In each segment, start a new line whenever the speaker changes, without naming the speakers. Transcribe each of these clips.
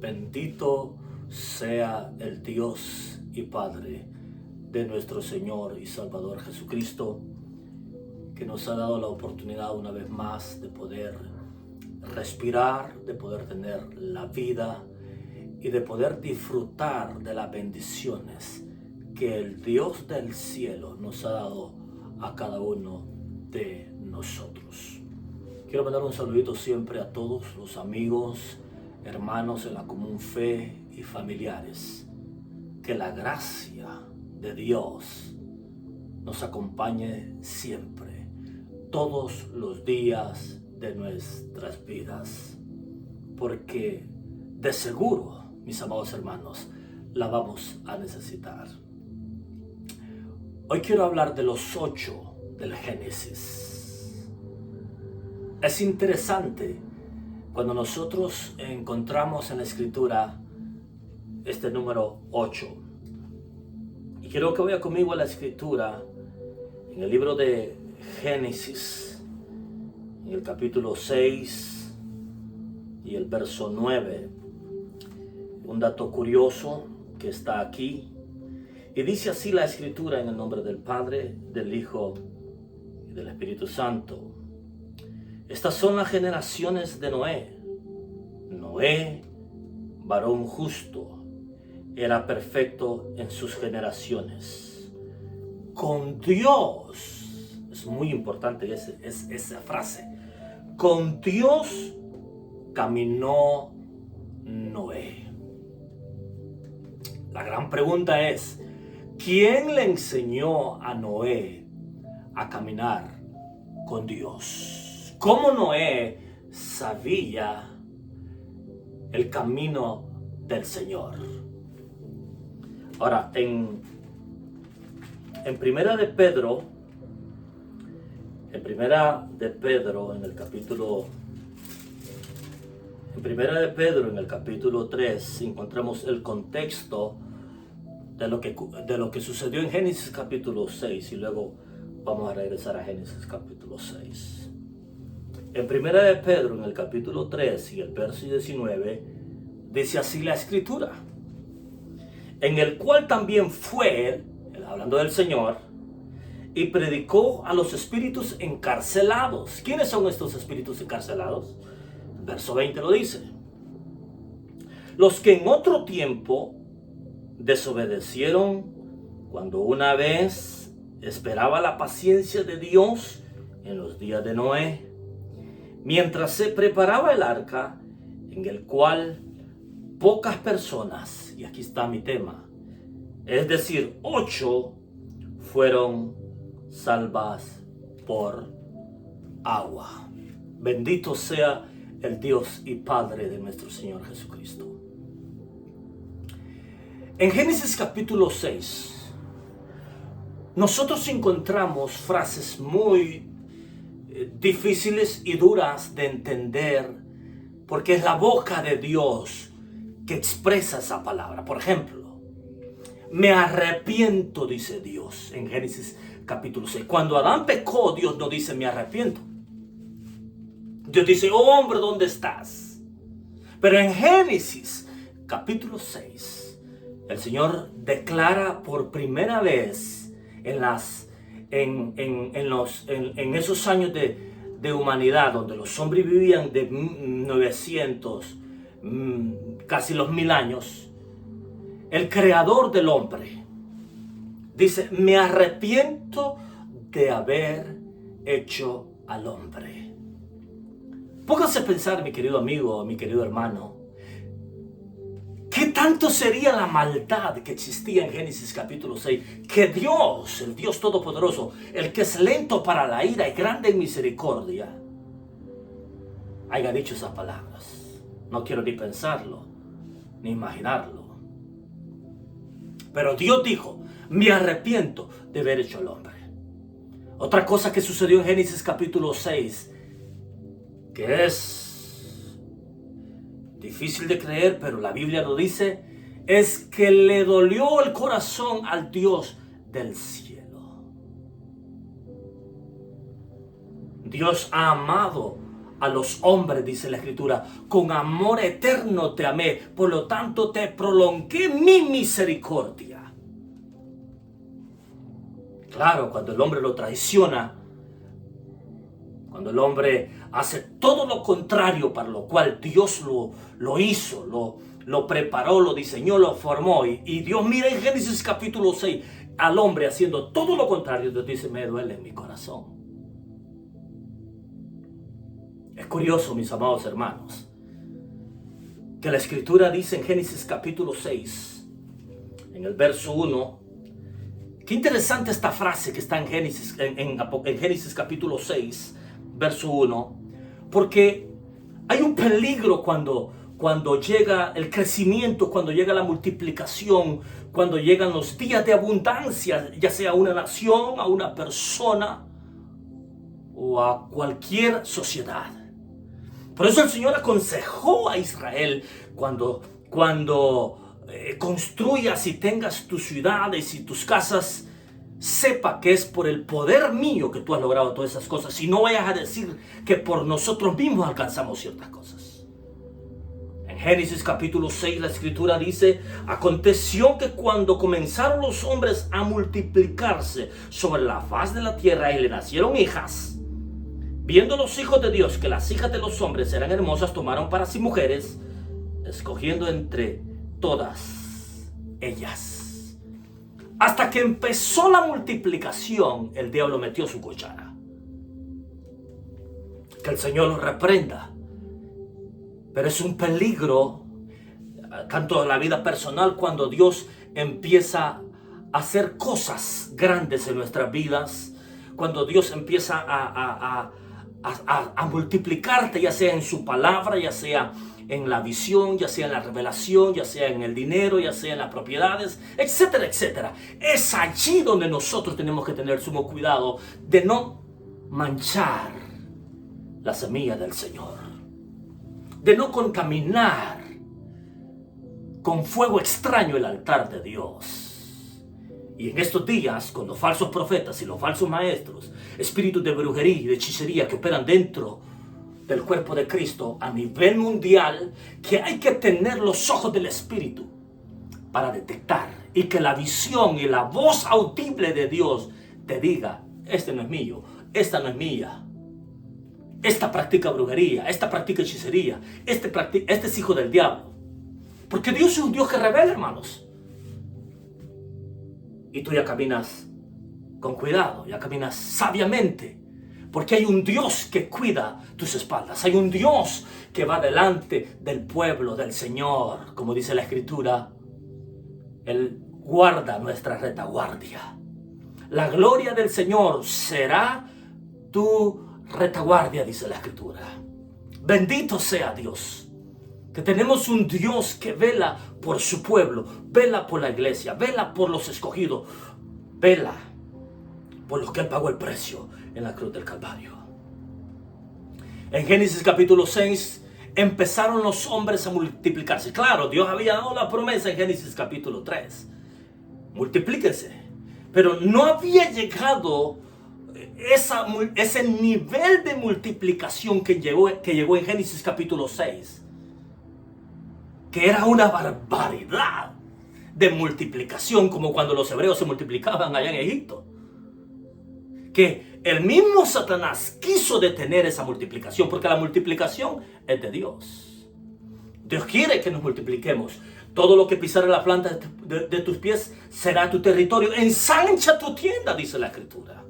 Bendito sea el Dios y Padre de nuestro Señor y Salvador Jesucristo, que nos ha dado la oportunidad una vez más de poder respirar, de poder tener la vida y de poder disfrutar de las bendiciones que el Dios del cielo nos ha dado a cada uno de nosotros. Quiero mandar un saludito siempre a todos los amigos, hermanos en la común fe y familiares. Que la gracia de Dios nos acompañe siempre, todos los días de nuestras vidas, porque de seguro, mis amados hermanos, la vamos a necesitar. Hoy quiero hablar de los 8 del Génesis. Es interesante cuando nosotros encontramos en la Escritura este número 8. Y quiero que vaya conmigo a la Escritura en el libro de Génesis, en el capítulo 6 y el verso 9. Un dato curioso que está aquí. Y dice así la Escritura en el nombre del Padre, del Hijo y del Espíritu Santo. Estas son las generaciones de Noé. Noé, varón justo, era perfecto en sus generaciones. Con Dios, es muy importante esa frase, con Dios caminó Noé. La gran pregunta es, ¿quién le enseñó a Noé a caminar con Dios? ¿Cómo Noé sabía el camino del Señor? Ahora, en Primera de Pedro, en Primera de Pedro, en el capítulo 3, encontramos el contexto de lo que sucedió en Génesis capítulo 6, y luego vamos a regresar a Génesis capítulo 6. En Primera de Pedro, en el capítulo 3 y el verso 19, dice así la Escritura: en el cual también fue, hablando del Señor, y predicó a los espíritus encarcelados. ¿Quiénes son estos espíritus encarcelados? El verso 20 lo dice: los que en otro tiempo desobedecieron cuando una vez esperaba la paciencia de Dios en los días de Noé, mientras se preparaba el arca, en el cual pocas personas, y aquí está mi tema, es decir, 8 fueron salvas por agua. Bendito sea el Dios y Padre de nuestro Señor Jesucristo. En Génesis capítulo 6, nosotros encontramos frases muy difíciles y duras de entender, porque es la boca de Dios que expresa esa palabra. Por ejemplo, me arrepiento, dice Dios en Génesis capítulo 6. Cuando Adán pecó, Dios no dice me arrepiento. Dios dice, oh hombre, ¿dónde estás? Pero en Génesis capítulo 6, el Señor declara por primera vez en esos años de humanidad, donde los hombres vivían de 900, casi los 1000 años, el creador del hombre dice, me arrepiento de haber hecho al hombre. Póngase a pensar, mi querido amigo, mi querido hermano, ¿qué tanto sería la maldad que existía en Génesis capítulo 6? Que Dios, el Dios Todopoderoso, el que es lento para la ira y grande en misericordia, haya dicho esas palabras. No quiero ni pensarlo, ni imaginarlo. Pero Dios dijo, me arrepiento de haber hecho al hombre. Otra cosa que sucedió en Génesis capítulo 6, que es difícil de creer, pero la Biblia lo dice, es que le dolió el corazón al Dios del cielo. Dios ha amado a los hombres, dice la Escritura, con amor eterno te amé, por lo tanto te prolongué mi misericordia. Claro, cuando el hombre lo traiciona, cuando el hombre hace todo lo contrario para lo cual Dios lo hizo, lo preparó, lo diseñó, lo formó. Y Dios mira en Génesis capítulo 6 al hombre haciendo todo lo contrario. Dios dice, me duele en mi corazón. Es curioso, mis amados hermanos, que la Escritura dice en Génesis capítulo 6, en el verso 1, qué interesante esta frase que está en Génesis, en Génesis capítulo 6, verso 1, porque hay un peligro cuando llega el crecimiento, cuando llega la multiplicación, cuando llegan los días de abundancia, ya sea a una nación, a una persona o a cualquier sociedad. Por eso el Señor aconsejó a Israel cuando construyas y tengas tus ciudades y tus casas, sepa que es por el poder mío que tú has logrado todas esas cosas, y no vayas a decir que por nosotros mismos alcanzamos ciertas cosas. En Génesis capítulo 6 la Escritura dice, aconteció que cuando comenzaron los hombres a multiplicarse sobre la faz de la tierra y le nacieron hijas, viendo los hijos de Dios que las hijas de los hombres eran hermosas, tomaron para sí mujeres, escogiendo entre todas ellas. Hasta que empezó la multiplicación, el diablo metió su cuchara. Que el Señor lo reprenda. Pero es un peligro, tanto en la vida personal, cuando Dios empieza a hacer cosas grandes en nuestras vidas, cuando Dios empieza a multiplicarte, ya sea en su palabra, ya sea en la visión, ya sea en la revelación, ya sea en el dinero, ya sea en las propiedades, etcétera, etcétera. Es allí donde nosotros tenemos que tener sumo cuidado de no manchar la semilla del Señor, de no contaminar con fuego extraño el altar de Dios. Y en estos días, con los falsos profetas y los falsos maestros, espíritus de brujería y de hechicería que operan dentro del cuerpo de Cristo a nivel mundial, que hay que tener los ojos del Espíritu para detectar, y que la visión y la voz audible de Dios te diga, este no es mío, esta no es mía, esta practica brujería, esta practica hechicería, este es hijo del diablo. Porque Dios es un Dios que revela, hermanos. Y tú ya caminas con cuidado, ya caminas sabiamente, porque hay un Dios que cuida tus espaldas. Hay un Dios que va delante del pueblo del Señor. Como dice la Escritura, Él guarda nuestra retaguardia. La gloria del Señor será tu retaguardia, dice la Escritura. Bendito sea Dios, que tenemos un Dios que vela por su pueblo, vela por la iglesia, vela por los escogidos, vela por los que Él pagó el precio en la cruz del Calvario. En Génesis capítulo 6 empezaron los hombres a multiplicarse. Claro, Dios había dado la promesa en Génesis capítulo 3. Multiplíquense. Pero no había llegado ese nivel de multiplicación que llegó en Génesis capítulo 6. Que era una barbaridad de multiplicación, como cuando los hebreos se multiplicaban allá en Egipto. Que el mismo Satanás quiso detener esa multiplicación, porque la multiplicación es de Dios. Dios quiere que nos multipliquemos. Todo lo que pisara la planta de tus pies será tu territorio. Ensancha tu tienda, dice la Escritura.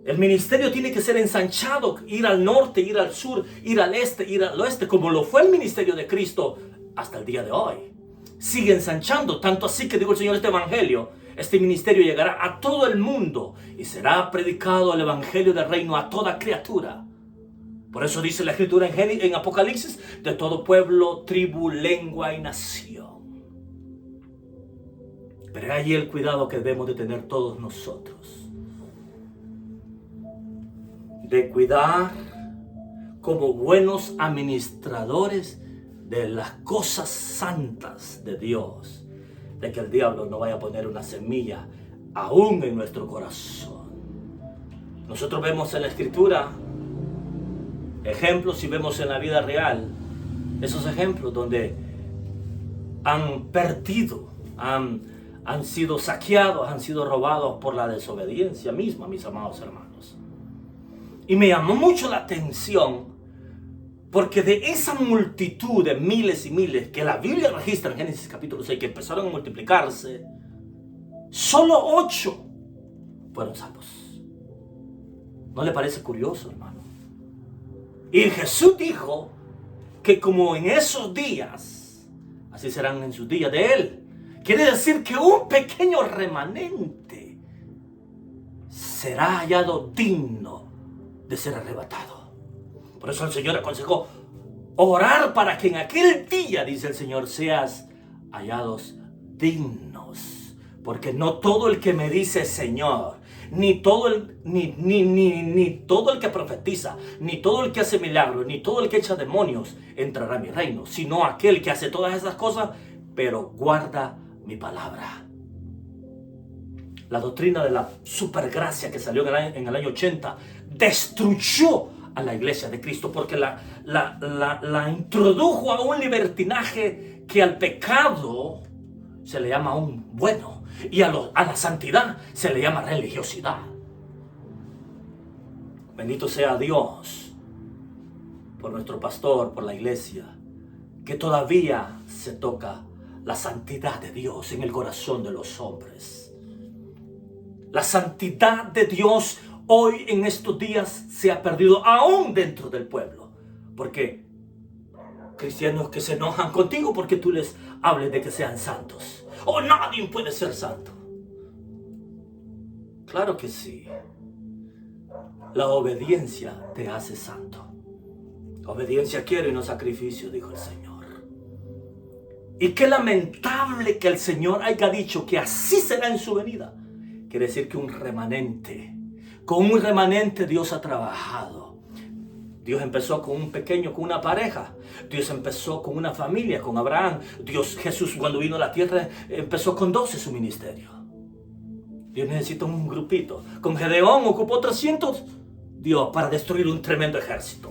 El ministerio tiene que ser ensanchado, ir al norte, ir al sur, ir al este, ir al oeste, como lo fue el ministerio de Cristo hasta el día de hoy. Sigue ensanchando, tanto así que digo el Señor, este evangelio, este ministerio llegará a todo el mundo y será predicado el evangelio del reino a toda criatura. Por eso dice la Escritura en Apocalipsis, de todo pueblo, tribu, lengua y nación. Pero hay el cuidado que debemos de tener todos nosotros, de cuidar como buenos administradores de las cosas santas de Dios, de que el diablo no vaya a poner una semilla aún en nuestro corazón. Nosotros vemos en la Escritura ejemplos, si vemos en la vida real, esos ejemplos donde han perdido, han sido saqueados, han sido robados por la desobediencia misma, mis amados hermanos. Y me llamó mucho la atención, porque de esa multitud de miles y miles que la Biblia registra en Génesis capítulo 6, que empezaron a multiplicarse, solo 8 fueron salvos. ¿No le parece curioso, hermano? Y Jesús dijo que como en esos días, así serán en sus días de Él. Quiere decir que un pequeño remanente será hallado digno de ser arrebatado. Por eso el Señor aconsejó orar para que en aquel día, dice el Señor, seas hallados dignos. Porque no todo el que me dice Señor, ni todo el que profetiza, ni todo el que hace milagros, ni todo el que echa demonios entrará a mi reino, sino aquel que hace todas esas cosas, pero guarda mi palabra. La doctrina de la supergracia que salió en el año 80 destruyó a la iglesia de Cristo, porque la introdujo a un libertinaje que al pecado se le llama un bueno, y a la santidad se le llama religiosidad. Bendito sea Dios por nuestro pastor, por la iglesia, que todavía se toca la santidad de Dios en el corazón de los hombres. La santidad de Dios hoy en estos días se ha perdido aún dentro del pueblo, porque cristianos que se enojan contigo porque tú les hables de que sean santos. ¡Oh, nadie puede ser santo! Claro que sí. La obediencia te hace santo. Obediencia quiero y no sacrificio, dijo el Señor. Y qué lamentable que el Señor haya dicho que así será en su venida. Quiere decir que con un remanente Dios ha trabajado. Dios empezó con un pequeño, con una pareja. Dios empezó con una familia, con Abraham. Jesús cuando vino a la tierra empezó con 12 su ministerio. Dios necesita un grupito. Con Gedeón ocupó 300 Dios para destruir un tremendo ejército.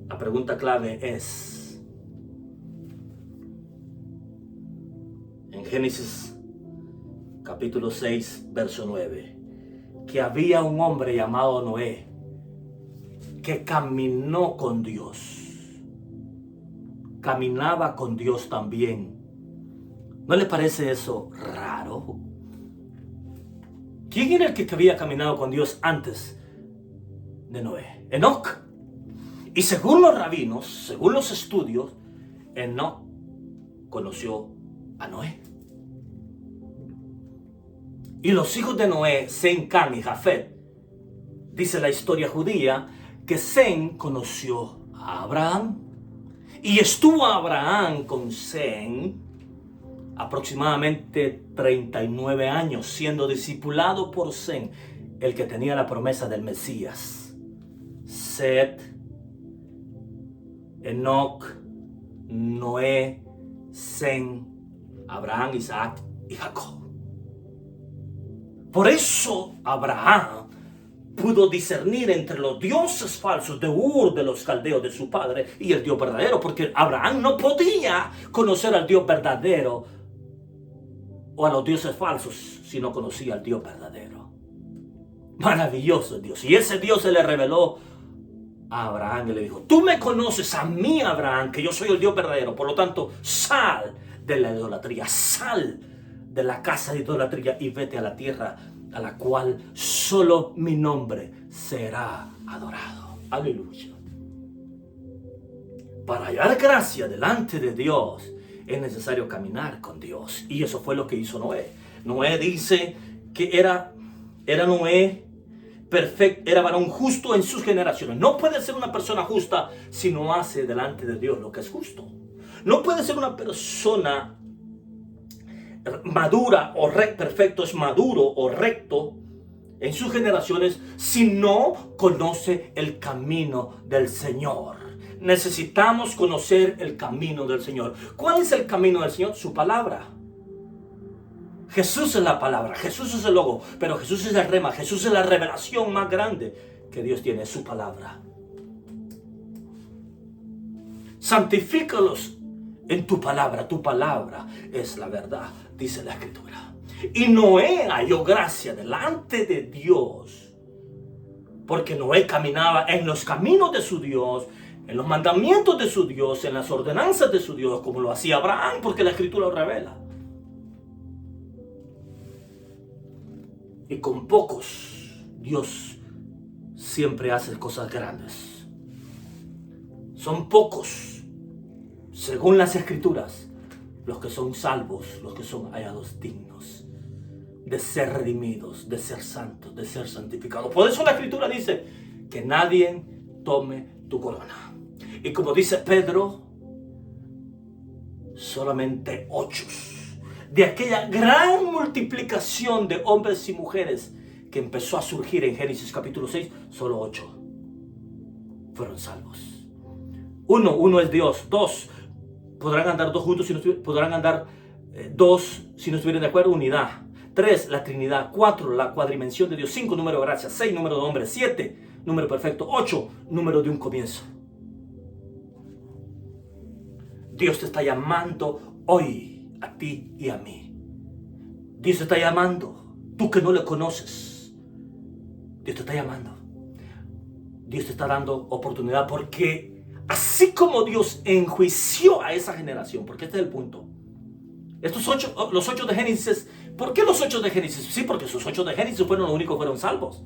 La pregunta clave es, en Génesis capítulo 6, verso 9, que había un hombre llamado Noé que caminó con Dios. Caminaba con Dios también. ¿No le parece eso raro? ¿Quién era el que había caminado con Dios antes de Noé? Enoc. Y según los rabinos, según los estudios, Enoc conoció a Noé. Y los hijos de Noé, Sem, Cam y Jafet, dice la historia judía, que Sem conoció a Abraham. Y estuvo Abraham con Sem aproximadamente 39 años, siendo discipulado por Sem, el que tenía la promesa del Mesías. Set, Enoc, Noé, Sem, Abraham, Isaac y Jacob. Por eso Abraham pudo discernir entre los dioses falsos de Ur, de los caldeos de su padre, y el Dios verdadero, porque Abraham no podía conocer al Dios verdadero o a los dioses falsos si no conocía al Dios verdadero. Maravilloso Dios. Y ese Dios se le reveló a Abraham y le dijo: tú me conoces a mí, Abraham, que yo soy el Dios verdadero, por lo tanto sal de la idolatría, sal de la casa de idolatría y vete a la tierra a la cual solo mi nombre será adorado. Aleluya. Para hallar gracia delante de Dios es necesario caminar con Dios. Y eso fue lo que hizo Noé. Noé dice que era Noé perfecto, era varón justo en sus generaciones. No puede ser una persona justa si no hace delante de Dios lo que es justo. No puede ser una persona madura o perfecto, es maduro o recto en sus generaciones si no conoce el camino del Señor. Necesitamos conocer el camino del Señor. ¿Cuál es el camino del Señor? Su palabra. Jesús es la palabra, Jesús es el logo, pero Jesús es el rema, Jesús es la revelación más grande que Dios tiene, su palabra. Santifícalos en tu palabra es la verdad, dice la Escritura. Y Noé halló gracia delante de Dios, porque Noé caminaba en los caminos de su Dios, en los mandamientos de su Dios, en las ordenanzas de su Dios, como lo hacía Abraham, porque la Escritura lo revela. Y con pocos, Dios siempre hace cosas grandes. Son pocos, según las Escrituras, los que son salvos, los que son hallados dignos de ser redimidos, de ser santos, de ser santificados. Por eso la Escritura dice que nadie tome tu corona. Y como dice Pedro, solamente 8 de aquella gran multiplicación de hombres y mujeres que empezó a surgir en Génesis capítulo 6, solo 8 fueron salvos. Uno es Dios. 2, podrán andar 2 juntos, podrán andar 2 si no estuvieran de acuerdo, unidad. 3, la Trinidad. 4, la cuadrimensión de Dios. 5, número de gracia. 6, número de hombre. 7, número perfecto. 8, número de un comienzo. Dios te está llamando hoy a ti y a mí. Dios te está llamando. Tú que no le conoces. Dios te está llamando. Dios te está dando oportunidad, porque así como Dios enjuició a esa generación, porque este es el punto. Los 8 de Génesis. ¿Por qué los 8 de Génesis? Sí, porque esos 8 de Génesis fueron los únicos que fueron salvos.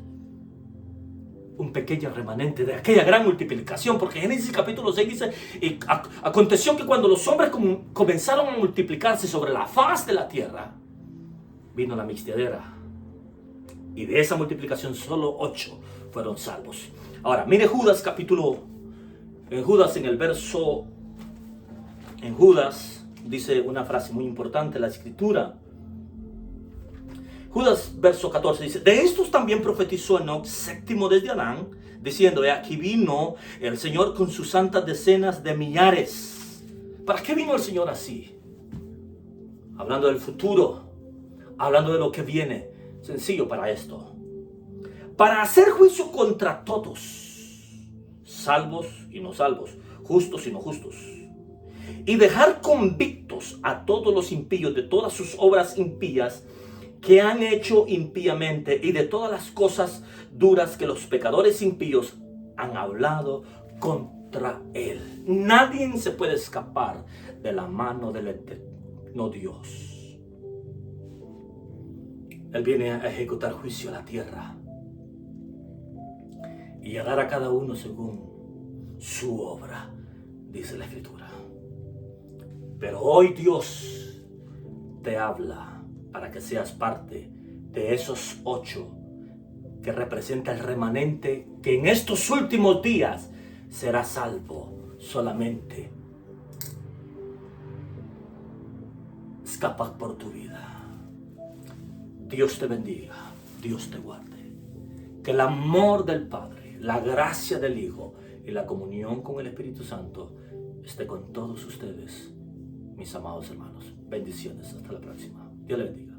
Un pequeño remanente de aquella gran multiplicación, porque Génesis capítulo 6 dice: y aconteció que cuando los hombres comenzaron a multiplicarse sobre la faz de la tierra, vino la mixtiadera, y de esa multiplicación solo 8 fueron salvos. Ahora, mire Judas en Judas dice una frase muy importante la Escritura. Judas, verso 14, dice: de estos también profetizó Enoc, séptimo desde Adán, diciendo: aquí vino el Señor con sus santas decenas de millares. ¿Para qué vino el Señor así? Hablando del futuro, hablando de lo que viene. Sencillo para esto: para hacer juicio contra todos, salvos y no salvos, justos y no justos, y dejar convictos a todos los impíos de todas sus obras impías que han hecho impíamente, y de todas las cosas duras que los pecadores impíos han hablado contra él. Nadie se puede escapar de la mano del eterno Dios. Él viene a ejecutar juicio a la tierra y a dar a cada uno según su obra, dice la Escritura. Pero hoy Dios te habla para que seas parte de esos 8 que representa el remanente que en estos últimos días será salvo. Solamente escapa por tu vida. Dios te bendiga, Dios te guarde. Que el amor del Padre, la gracia del Hijo y la comunión con el Espíritu Santo esté con todos ustedes, mis amados hermanos. Bendiciones. Hasta la próxima. Dios le bendiga.